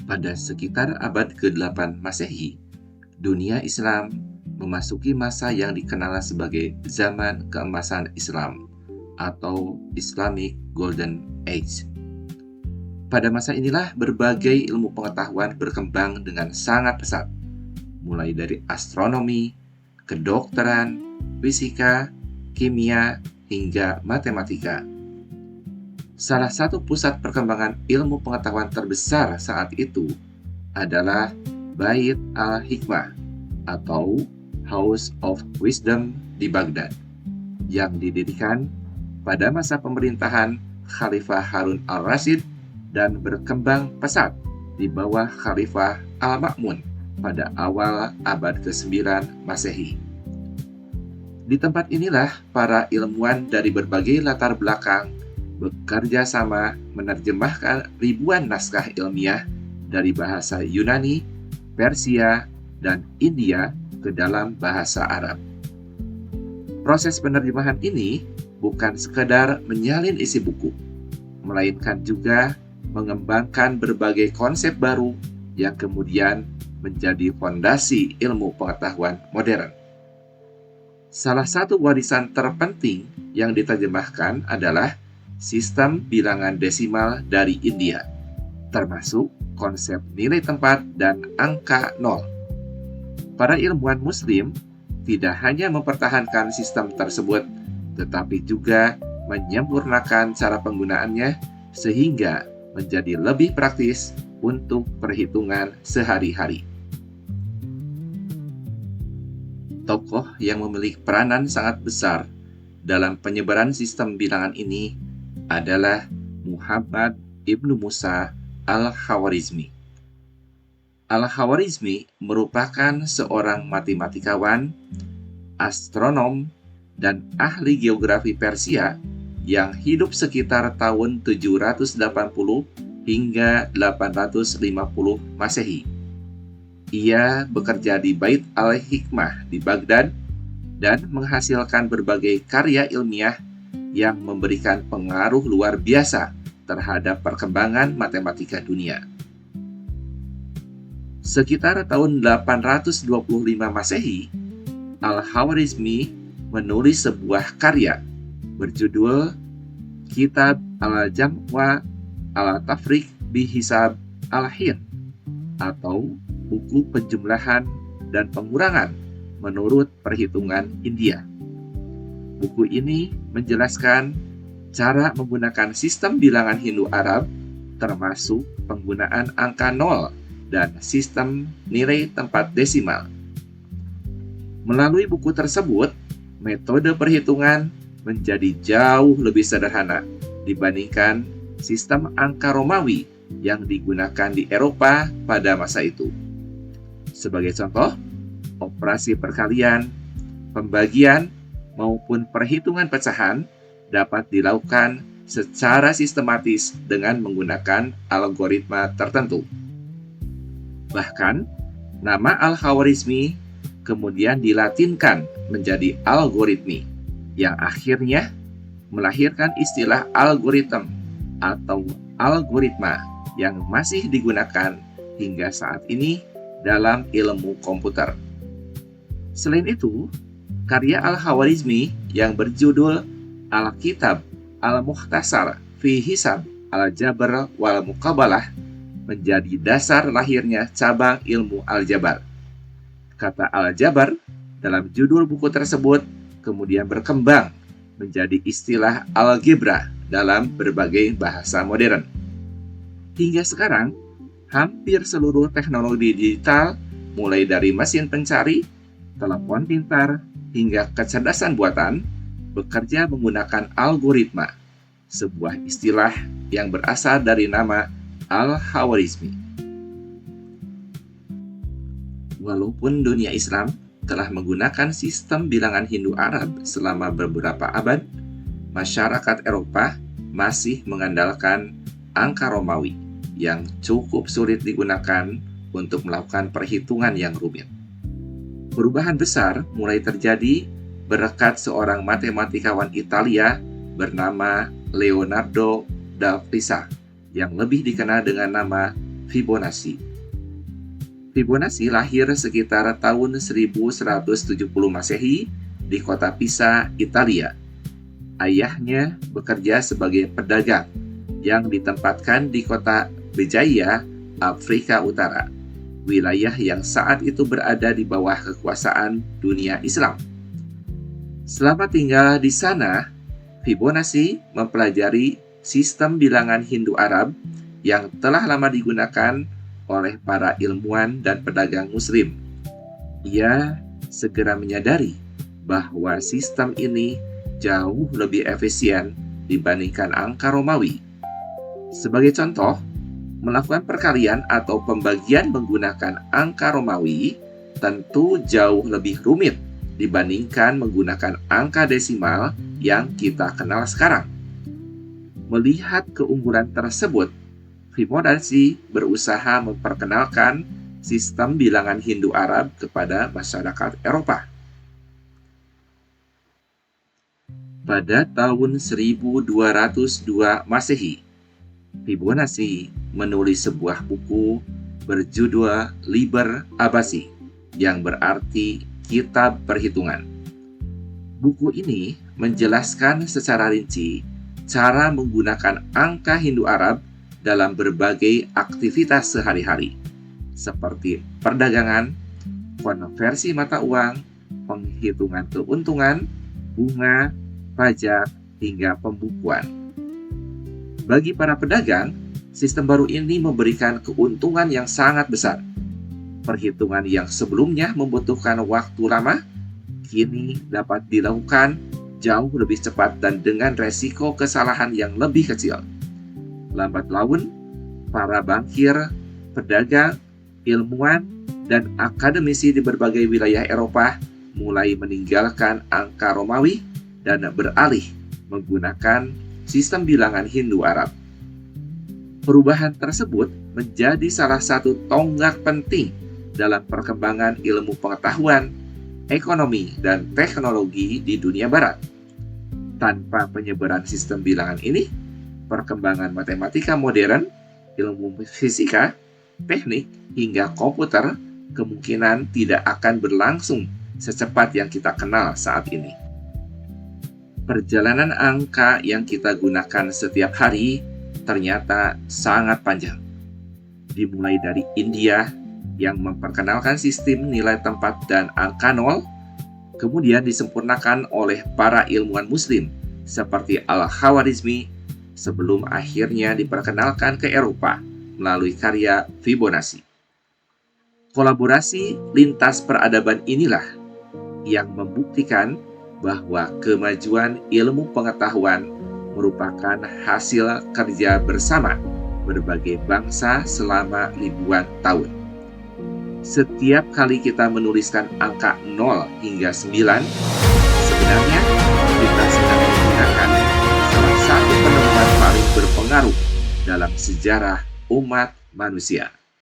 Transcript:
Pada sekitar abad ke-8 Masehi, dunia Islam memasuki masa yang dikenal sebagai zaman keemasan Islam atau Islamic Golden Age. Pada masa inilah berbagai ilmu pengetahuan berkembang dengan sangat pesat, mulai dari astronomi, kedokteran, fisika, kimia, hingga matematika. Salah satu pusat perkembangan ilmu pengetahuan terbesar saat itu adalah Bait al-Hikmah atau House of Wisdom di Baghdad, yang didirikan pada masa pemerintahan Khalifah Harun al-Rasyid dan berkembang pesat di bawah Khalifah al-Ma'mun pada awal abad ke-9 Masehi. Di tempat inilah para ilmuwan dari berbagai latar belakang bekerja sama menerjemahkan ribuan naskah ilmiah dari bahasa Yunani, Persia, dan India ke dalam bahasa Arab. Proses penerjemahan ini bukan sekedar menyalin isi buku, melainkan juga mengembangkan berbagai konsep baru yang kemudian menjadi fondasi ilmu pengetahuan modern. Salah satu warisan terpenting yang diterjemahkan adalah sistem bilangan desimal dari India, termasuk konsep nilai tempat dan angka 0. Para ilmuwan Muslim tidak hanya mempertahankan sistem tersebut, tetapi juga menyempurnakan cara penggunaannya sehingga menjadi lebih praktis untuk perhitungan sehari-hari. Tokoh yang memiliki peranan sangat besar dalam penyebaran sistem bilangan ini adalah Muhammad ibnu Musa al-Khawarizmi. Al-Khawarizmi merupakan seorang matematikawan, astronom, dan ahli geografi Persia yang hidup sekitar tahun 780 hingga 850 Masehi. Ia bekerja di Bait al-Hikmah di Baghdad dan menghasilkan berbagai karya ilmiah yang memberikan pengaruh luar biasa terhadap perkembangan matematika dunia. Sekitar tahun 825 Masehi, Al-Khawarizmi menulis sebuah karya berjudul Kitab Al-Jamwa Al-Tafriq Bihisab Al-Hin atau buku penjumlahan dan pengurangan menurut perhitungan India. Buku ini menjelaskan cara menggunakan sistem bilangan Hindu Arab, termasuk penggunaan angka 0 dan sistem nilai tempat desimal. Melalui buku tersebut, metode perhitungan menjadi jauh lebih sederhana dibandingkan sistem angka Romawi yang digunakan di Eropa pada masa itu. Sebagai contoh, operasi perkalian, pembagian, maupun perhitungan pecahan dapat dilakukan secara sistematis dengan menggunakan algoritma tertentu. Bahkan, nama Al-Khawarizmi kemudian dilatinkan menjadi algoritmi, yang akhirnya melahirkan istilah algoritma atau algoritma yang masih digunakan hingga saat ini dalam ilmu komputer. Selain itu, karya Al-Khawarizmi yang berjudul Al-Kitab Al-Mukhtasar fi Hisab Al-Jabr wal Muqabalah menjadi dasar lahirnya cabang ilmu aljabar. Kata aljabar dalam judul buku tersebut kemudian berkembang menjadi istilah algebra dalam berbagai bahasa modern. Hingga sekarang, hampir seluruh teknologi digital, mulai dari mesin pencari, telepon pintar, hingga kecerdasan buatan, bekerja menggunakan algoritma, sebuah istilah yang berasal dari nama Al-Khawarizmi. Walaupun dunia Islam telah menggunakan sistem bilangan Hindu Arab selama beberapa abad, masyarakat Eropa masih mengandalkan angka Romawi yang cukup sulit digunakan untuk melakukan perhitungan yang rumit. Perubahan besar mulai terjadi berkat seorang matematikawan Italia bernama Leonardo da Pisa yang lebih dikenal dengan nama Fibonacci. Fibonacci lahir sekitar tahun 1170 Masehi di kota Pisa, Italia. Ayahnya bekerja sebagai pedagang yang ditempatkan di kota Bejaia, Afrika Utara, wilayah yang saat itu berada di bawah kekuasaan dunia Islam. Selama tinggal di sana, Fibonacci mempelajari sistem bilangan Hindu-Arab yang telah lama digunakan oleh para ilmuwan dan pedagang Muslim. Ia segera menyadari bahwa sistem ini jauh lebih efisien dibandingkan angka Romawi. Sebagai contoh, melakukan perkalian atau pembagian menggunakan angka Romawi tentu jauh lebih rumit dibandingkan menggunakan angka desimal yang kita kenal sekarang. Melihat keunggulan tersebut, Fibonacci berusaha memperkenalkan sistem bilangan Hindu-Arab kepada masyarakat Eropa. Pada tahun 1202 Masehi, Fibonacci menulis sebuah buku berjudul Liber Abaci, yang berarti kitab perhitungan. Buku ini menjelaskan secara rinci cara menggunakan angka Hindu-Arab dalam berbagai aktivitas sehari-hari, seperti perdagangan, konversi mata uang, penghitungan keuntungan, bunga, pajak, hingga pembukuan. Bagi para pedagang, sistem baru ini memberikan keuntungan yang sangat besar. Perhitungan yang sebelumnya membutuhkan waktu lama, kini dapat dilakukan jauh lebih cepat dan dengan resiko kesalahan yang lebih kecil. Lambat laun, para bankir, pedagang, ilmuwan, dan akademisi di berbagai wilayah Eropa mulai meninggalkan angka Romawi dan beralih menggunakan sistem bilangan Hindu-Arab. Perubahan tersebut menjadi salah satu tonggak penting dalam perkembangan ilmu pengetahuan, ekonomi, dan teknologi di dunia barat. Tanpa penyebaran sistem bilangan ini, perkembangan matematika modern, ilmu fisika, teknik, hingga komputer kemungkinan tidak akan berlangsung secepat yang kita kenal saat ini. Perjalanan angka yang kita gunakan setiap hari ternyata sangat panjang. Dimulai dari India yang memperkenalkan sistem nilai tempat dan angka nol, kemudian disempurnakan oleh para ilmuwan Muslim seperti Al-Khwarizmi sebelum akhirnya diperkenalkan ke Eropa melalui karya Fibonacci. Kolaborasi lintas peradaban inilah yang membuktikan bahwa kemajuan ilmu pengetahuan merupakan hasil kerja bersama berbagai bangsa selama ribuan tahun. Setiap kali kita menuliskan angka 0 hingga 9, sebenarnya kita sedang menggunakan salah satu penemuan paling berpengaruh dalam sejarah umat manusia.